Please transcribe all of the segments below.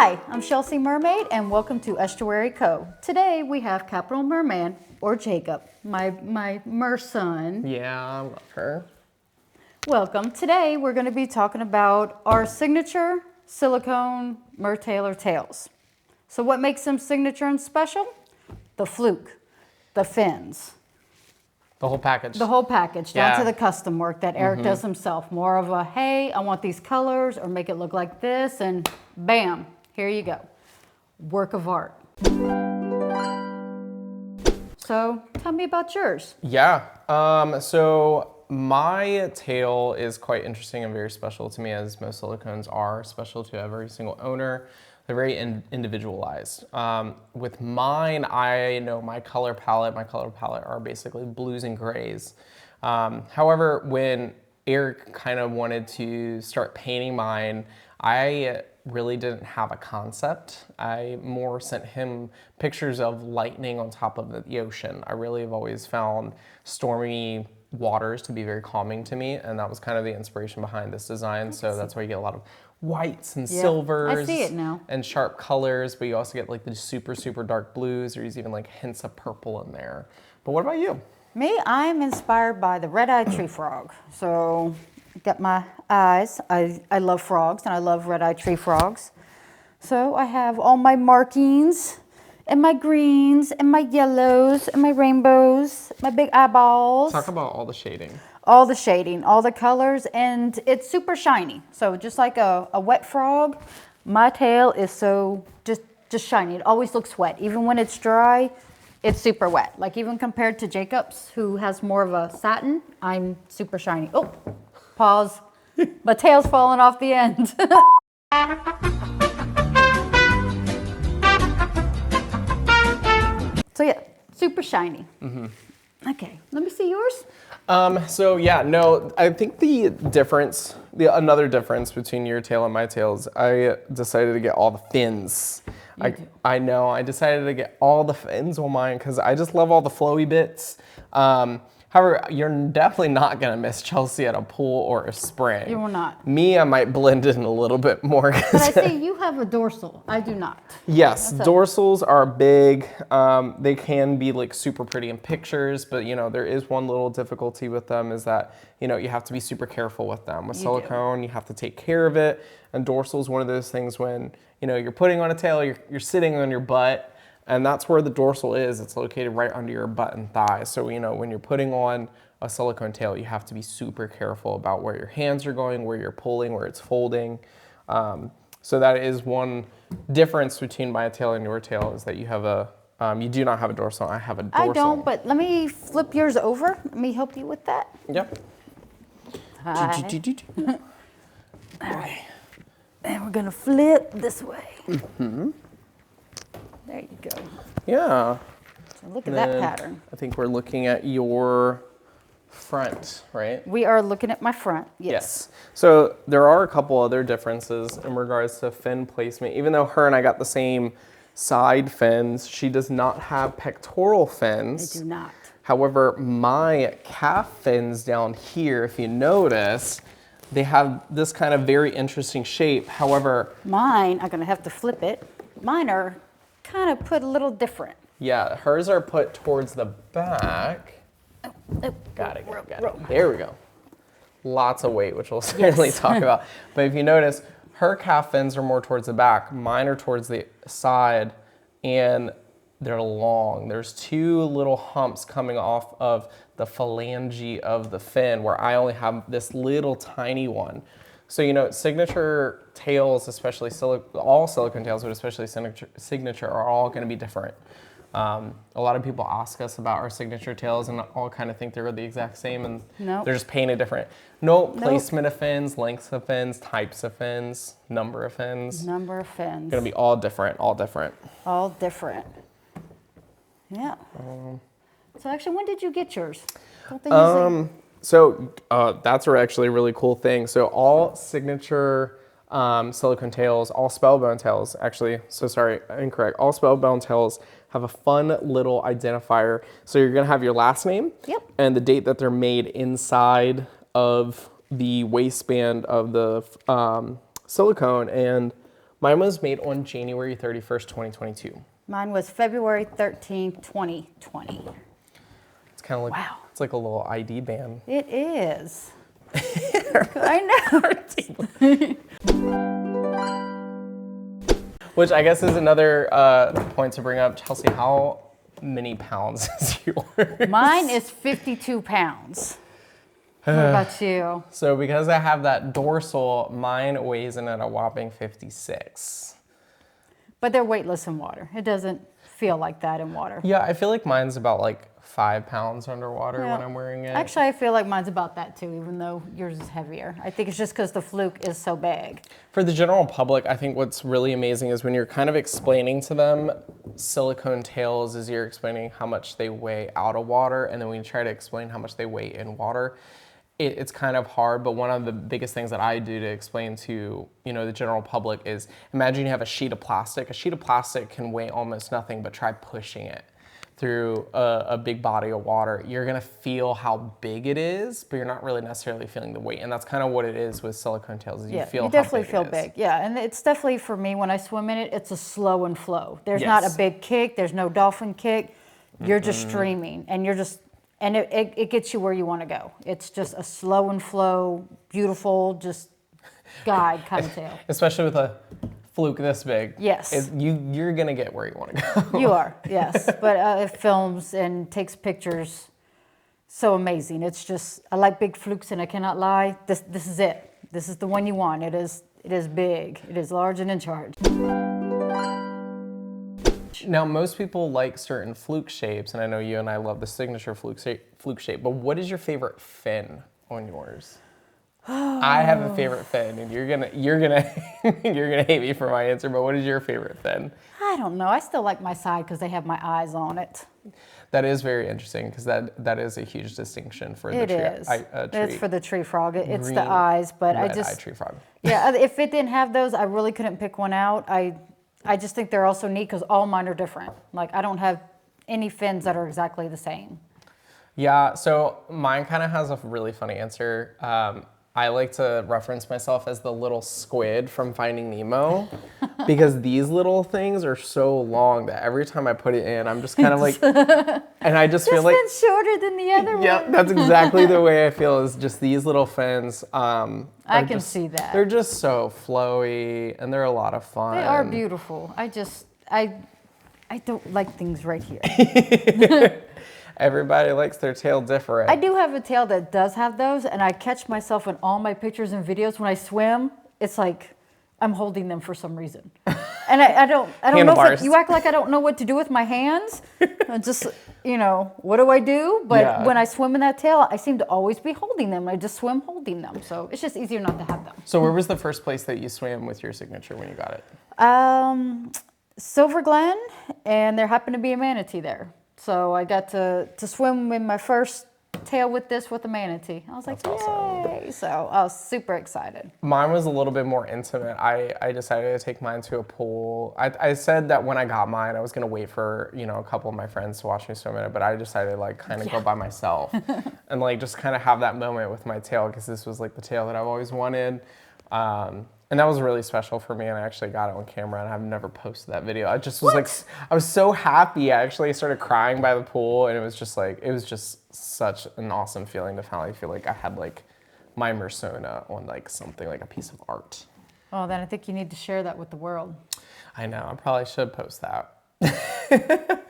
Hi, I'm Chelsea Mermaid and welcome to Estuary Cove. Today we have CapitolMerman, or Jacob, my mer son. Yeah, I love her. Welcome. Today we're going to be talking about our signature silicone Mertailor tails. So what makes them signature and special? The fluke, the fins. The whole package. The whole package, down Yeah. to the custom work that Eric does himself. More of a, hey, I want these colors, or make it look like this, and bam, here you go. Work of art. So tell me about yours. Yeah. So my tail is quite interesting and very special to me, as most silicones are special to every single owner. They're very individualized. With mine, I know my color palette are basically blues and grays. However, when Eric kind of wanted to start painting mine, I really didn't have a concept. I more sent him pictures of lightning on top of the ocean. I really have always found stormy waters to be very calming to me, and that was kind of the inspiration behind this design. So that's why you get a lot of whites and silvers. I see it now. And sharp colors, but you also get like the super, super dark blues. There's even like hints of purple in there. But what about you? Me, I'm inspired by the red-eyed tree frog. So got my eyes. I love frogs and I love red-eyed tree frogs. So I have all my markings and my greens and my yellows and my rainbows, my big eyeballs. Talk about all the shading. All the shading, all the colors, and it's super shiny. So just like a wet frog, my tail is so just shiny. It always looks wet. Even when it's dry, it's super wet. Like even compared to Jacob's, who has more of a satin, I'm super shiny. Oh, pause. My tail's falling off the end. So yeah, super shiny. Okay, let me see yours. So yeah, no, I think another difference between your tail and my tail is I decided to get all the fins. I know, I decided to get all the fins on mine because I just love all the flowy bits. However, you're definitely not gonna miss Chelsea at a pool or a spring. You will not. Me, I might blend in a little bit more. But I see you have a dorsal. I do not. Yes, dorsals are big. They can be like super pretty in pictures, but you know, there is one little difficulty with them is that, you know, you have to be super careful with them. With silicone, you have to take care of it. And dorsal is one of those things when, you know, you're putting on a tail, you're sitting on your butt, and that's where the dorsal is. It's located right under your butt and thigh. So, you know, when you're putting on a silicone tail, you have to be super careful about where your hands are going, where you're pulling, where it's folding. So that is one difference between my tail and your tail, is that you have you do not have a dorsal. I have a dorsal. I don't, but let me flip yours over. Let me help you with that. Yep. Hi. All right. And we're gonna flip this way. There you go. Yeah. So look at that pattern. I think we're looking at your front, right? We are looking at my front, yes. So there are a couple other differences in regards to fin placement. Even though her and I got the same side fins, she does not have pectoral fins. I do not. However, my calf fins down here, if you notice, they have this kind of very interesting shape. However, Mine, I'm gonna have to flip it. Mine are kind of put a little different. yeah, hers are put towards the back. Got it. There we go. Lots of weight, which we'll certainly talk about. But if you notice, her calf fins are more towards the back. Mine are towards the side, and they're long. There's two little humps coming off of the phalange of the fin, where I only have this little tiny one. So, you know, signature tails, especially all silicone tails, but especially signature are all going to be different. A lot of people ask us about our signature tails and all kind of think they're the exact same, and they're just painted different. Placement of fins, lengths of fins, types of fins, number of fins. Number of fins. Going to be all different, all different. All different. Yeah. So actually, when did you get yours? Don't they usually... So that's actually a really cool thing. So all signature silicone tails, all spellbound tails, actually, so sorry, incorrect. All spellbound tails have a fun little identifier. So you're gonna have your last name and the date that they're made inside of the waistband of the silicone. And Mine was made on January 31st, 2022. Mine was February 13th, 2020. It's kind of like, wow. It's like a little ID band. It is. I know. Which I guess is another point to bring up. Chelsea, how many pounds is yours? Mine is 52 pounds. What about you? So because I have that dorsal, mine weighs in at a whopping 56. But they're weightless in water. It doesn't feel like that in water. Yeah, I feel like mine's about like 5 pounds underwater when I'm wearing it. Actually, I feel like mine's about that too, even though yours is heavier. I think it's just because the fluke is so big. For the general public, I think what's really amazing is when you're kind of explaining to them silicone tails, is you're explaining how much they weigh out of water, and then when you try to explain how much they weigh in water, it's kind of hard. But one of the biggest things that I do to explain to the general public is, imagine you have a sheet of plastic. A sheet of plastic can weigh almost nothing, but try pushing it through a big body of water. You're gonna feel how big it is, but you're not really necessarily feeling the weight. And that's kind of what it is with silicone tails, is you feel you definitely feel big. Yeah, and it's definitely, for me, when I swim in it, it's a slow and flow. There's not a big kick, there's no dolphin kick. You're just streaming, and it gets you where you want to go. It's just a slow and flow, beautiful, just guide kind of tail. Especially with a fluke this big. Yes. You're going to get where you want to go. You are, yes. But it films and takes pictures. So amazing. It's just, I like big flukes, and I cannot lie. This is it. This is the one you want. It is big. It is large and in charge. Now, most people like certain fluke shapes, and I know you and I love the signature fluke shape, but what is your favorite fin on yours? I have a favorite fin, and you're gonna you're gonna hate me for my answer, but what is your favorite fin? I don't know. I still like my side because they have my eyes on it. That is very interesting, because that is a huge distinction for the tree. It's for the tree frog. It's the eyes, but I just tree frog. Yeah, if it didn't have those, I really couldn't pick one out. I just think they're also neat because all mine are different. Like, I don't have any fins that are exactly the same. Yeah, so mine kind of has a really funny answer. I like to reference myself as the little squid from Finding Nemo, because these little things are so long that every time I put it in, I'm just kind of like, and I just feel like it's shorter than the other one. Yep, that's exactly the way I feel, is just these little fins. I can see that. They're just so flowy, and they're a lot of fun. They are beautiful. I don't like things right here. Everybody likes their tail different. I do have a tail that does have those, and I catch myself in all my pictures and videos when I swim. It's like I'm holding them for some reason, and I don't know if you act like I don't know what to do with my hands. Just what do I do? But when I swim in that tail, I seem to always be holding them. I just swim holding them, so it's just easier not to have them. So where was the first place that you swam with your signature when you got it? Silver Glen, and there happened to be a manatee there. So I got to swim in my first tail with a manatee. I was like, That's yay! awesome. So I was super excited. Mine was a little bit more intimate. I decided to take mine to a pool. I said that when I got mine, I was gonna wait for a couple of my friends to watch me swim in it, but I decided to like kind of go by myself and like just kind of have that moment with my tail, because this was like the tail that I've always wanted. And that was really special for me, and I actually got it on camera, and I've never posted that video. I just was I was so happy. I actually started crying by the pool, and it was just such an awesome feeling to finally feel like I had like my persona on like something, like a piece of art. Oh, then I think you need to share that with the world. I know, I probably should post that.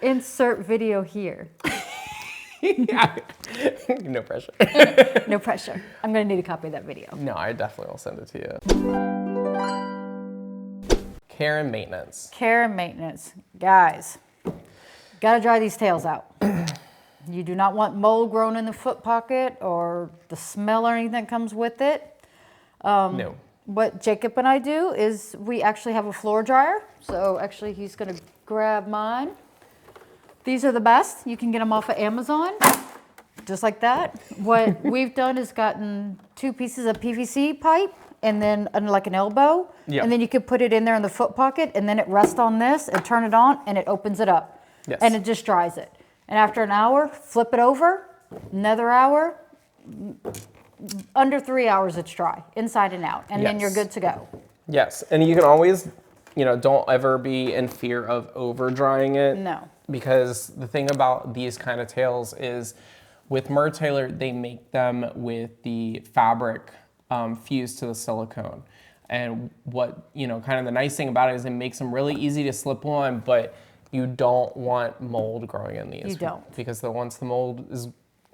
Insert video here. No pressure. No pressure. I'm gonna need a copy of that video. No, I definitely will send it to you. Care and maintenance. Care and maintenance. Guys, gotta dry these tails out. You do not want mold growing in the foot pocket or the smell or anything that comes with it. No. What Jacob and I do is we actually have a floor dryer. So actually he's gonna grab mine. These are the best. You can get them off of Amazon, just like that. What we've done is gotten 2 pieces of PVC pipe and then like an elbow. Yep. And then you could put it in there in the foot pocket, and then it rests on this and turn it on, and it opens it up. Yes. And it just dries it. And after an hour, flip it over, another hour, under 3 hours it's dry, inside and out. And then you're good to go. Yes, and you can always don't ever be in fear of over drying it. No. Because the thing about these kind of tails is with Mertailor, they make them with the fabric fused to the silicone. And what, kind of the nice thing about it is it makes them really easy to slip on, but you don't want mold growing in these. You don't. Because once the mold is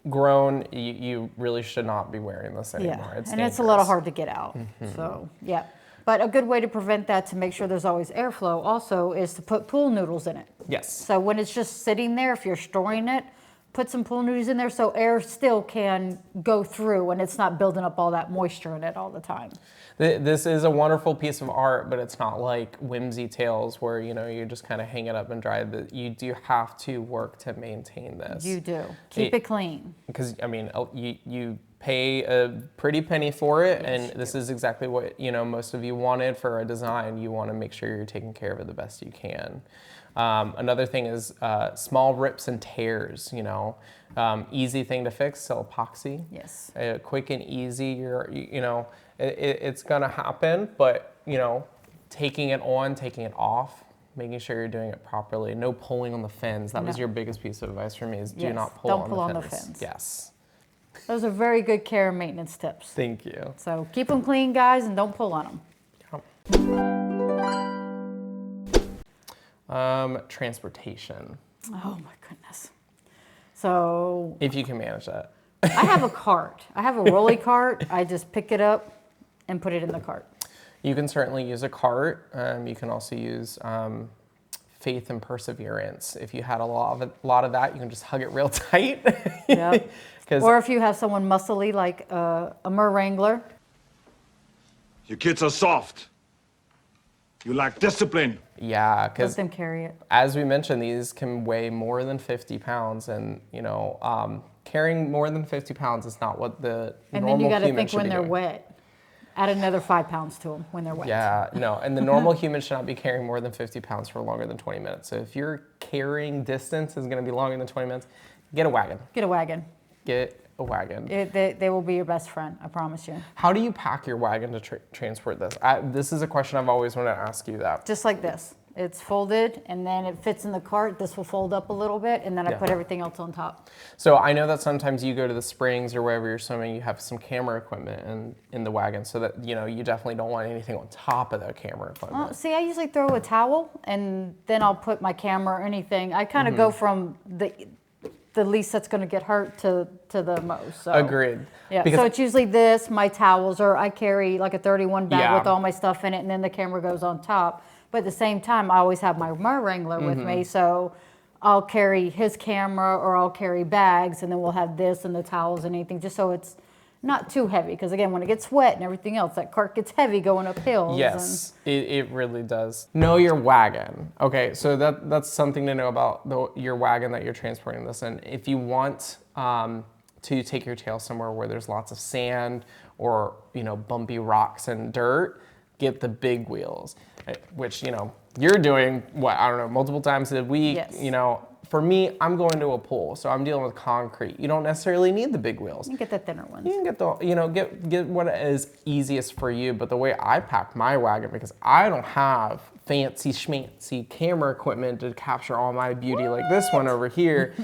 grown, you really should not be wearing this anymore. Yeah, It's and dangerous. it's a little hard to get out. So, yeah. But a good way to prevent that, to make sure there's always airflow also, is to put pool noodles in it. Yes. So when it's just sitting there, if you're storing it, put some pool noodles in there so air still can go through and it's not building up all that moisture in it all the time. This is a wonderful piece of art, but it's not like whimsy tails where, you just kind of hang it up and dry it. You do have to work to maintain this. You do. Keep it clean. Because, you pay a pretty penny for it, and this is exactly what, most of you wanted for a design. You want to make sure you're taking care of it the best you can. Another thing is small rips and tears, easy thing to fix, still epoxy. Yes. Quick and easy, it's gonna happen, but taking it on, taking it off, making sure you're doing it properly. No pulling on the fins. That was your biggest piece of advice for me, is do not pull on the fins. Yes. Those are very good care and maintenance tips. Thank you. So keep them clean, guys, and don't pull on them. Transportation. Oh my goodness. So if you can manage that. I have a cart. I have a rolly cart. I just pick it up and put it in the cart. You can certainly use a cart. You can also use faith and perseverance. If you had a lot of that, you can just hug it real tight. Yep. Or if you have someone muscly like a Wrangler. You kids are soft. You lack discipline. Yeah, Let because them carry it. as we mentioned, these can weigh more than 50 pounds, and carrying more than 50 pounds is not what the And normal then you got to human think should when be they're doing. wet. Add another 5 pounds to them when they're wet. Yeah, no, and the normal human should not be carrying more than 50 pounds for longer than 20 minutes. So if your carrying distance is going to be longer than 20 minutes, get a wagon. Get a wagon. Get a wagon. They will be your best friend, I promise you. How do you pack your wagon to transport this? This is a question I've always wanted to ask you that. Just like this. It's folded, and then it fits in the cart. This will fold up a little bit, and then I put everything else on top. So I know that sometimes you go to the springs or wherever you're swimming, you have some camera equipment in the wagon, so that you definitely don't want anything on top of the camera equipment. Well, see, I usually throw a towel, and then I'll put my camera or anything. I kind of go from the least that's going to get hurt to the most. So. Agreed. Yeah, Because so it's usually this, my towels, or I carry like a 31 bag with all my stuff in it, and then the camera goes on top. But at the same time, I always have my Wrangler with me, so I'll carry his camera or I'll carry bags, and then we'll have this and the towels and anything, just so it's not too heavy. Because again, when it gets wet and everything else, that cart gets heavy going up hills. yes, it really does. Know your wagon. Okay, so that's something to know about your wagon that you're transporting this in. If you want to take your tail somewhere where there's lots of sand or bumpy rocks and dirt, get the big wheels, which you're doing multiple times a week. Yes. For me, I'm going to a pool, so I'm dealing with concrete. You don't necessarily need the big wheels. You can get the thinner ones. You can get get what is easiest for you. But the way I pack my wagon, because I don't have fancy schmancy camera equipment to capture all my beauty like this one over here.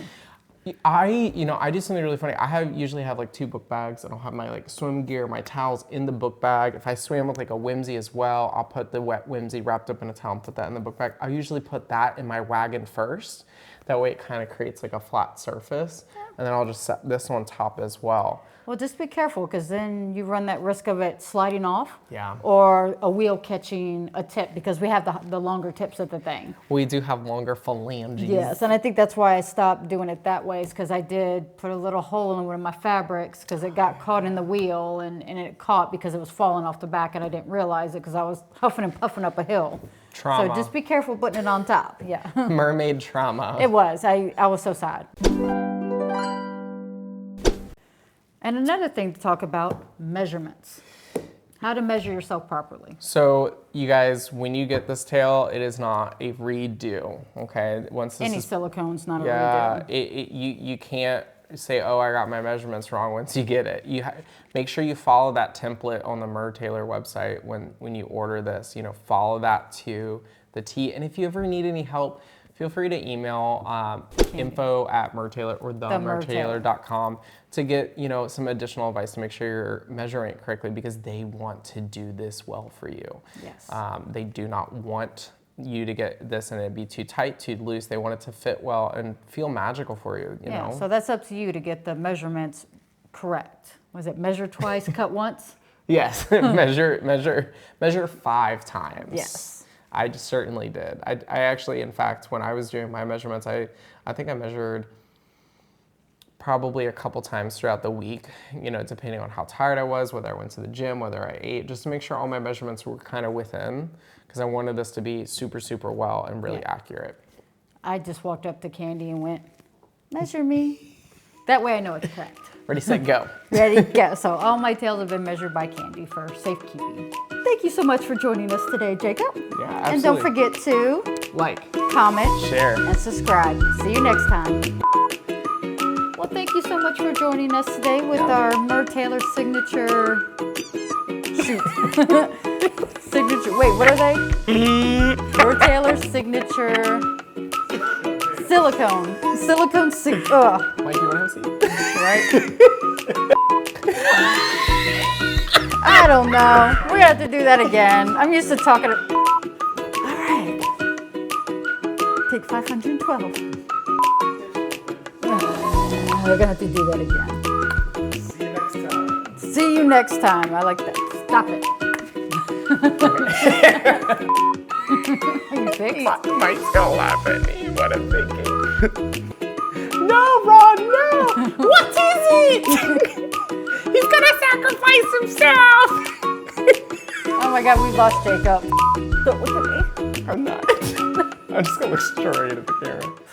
I do something really funny. I usually have like 2 book bags, and I'll have my swim gear, my towels in the book bag. If I swam with a whimsy as well, I'll put the wet whimsy wrapped up in a towel and put that in the book bag. I usually put that in my wagon first. That way it kind of creates a flat surface, and then I'll just set this on top as well. Well, just be careful, because then you run that risk of it sliding off. Yeah. Or a wheel catching a tip, because we have the longer tips of the thing. We do have longer phalanges. Yes, and I think that's why I stopped doing it that way, is because I did put a little hole in one of my fabrics, because it got caught in the wheel, and it caught because it was falling off the back, and I didn't realize it because I was huffing and puffing up a hill. Trauma. So just be careful putting it on top. Yeah. Mermaid trauma. It was. I was so sad. And another thing to talk about, measurements. How to measure yourself properly. So you guys, when you get this tail, it is not a redo, okay? Once this Any is, silicone's not a redo. you can't say, oh, I got my measurements wrong once you get it. Make sure you follow that template on the Mertailor website when you order this. You know, follow that to the T. And if you ever need any help, feel free to email info@Mertailor or themertailor.com to get, you know, some additional advice to make sure you're measuring it correctly, because they want to do this well for you. Yes. They do not want you to get this and it be too tight, too loose. They want it to fit well and feel magical for you, you know? So that's up to you to get the measurements correct. Was it measure twice, cut once? Yes, measure 5 times. Yes. I certainly did. I actually, in fact, when I was doing my measurements, I think I measured probably a couple times throughout the week, you know, depending on how tired I was, whether I went to the gym, whether I ate, just to make sure all my measurements were kind of within, because I wanted this to be super, super well and really accurate. I just walked up to Candy and went, measure me. That way I know it's correct. Ready, set, go. Ready, go. So all my tails have been measured by Candy for safekeeping. Thank you so much for joining us today, Jacob. Yeah, absolutely. And don't forget to like, comment, share, and subscribe. See you next time. Well, thank you so much for joining us today with our Mertailor signature signature. Wait, what are they? Mertailor signature silicone. Silicone. Mike, you want to have a seat? Right? I don't know. We're gonna have to do that again. I'm used to talking. All right. Take 512. We're gonna have to do that again. See you next time. See you next time. I like that. Stop it. You fixed? Mike's gonna laugh at me. What I'm thinking. No, Ron, no! What is it? He's gonna sacrifice himself! Oh my God, we lost Jacob. Don't look at me. I'm not. I'm just gonna look straight at the camera.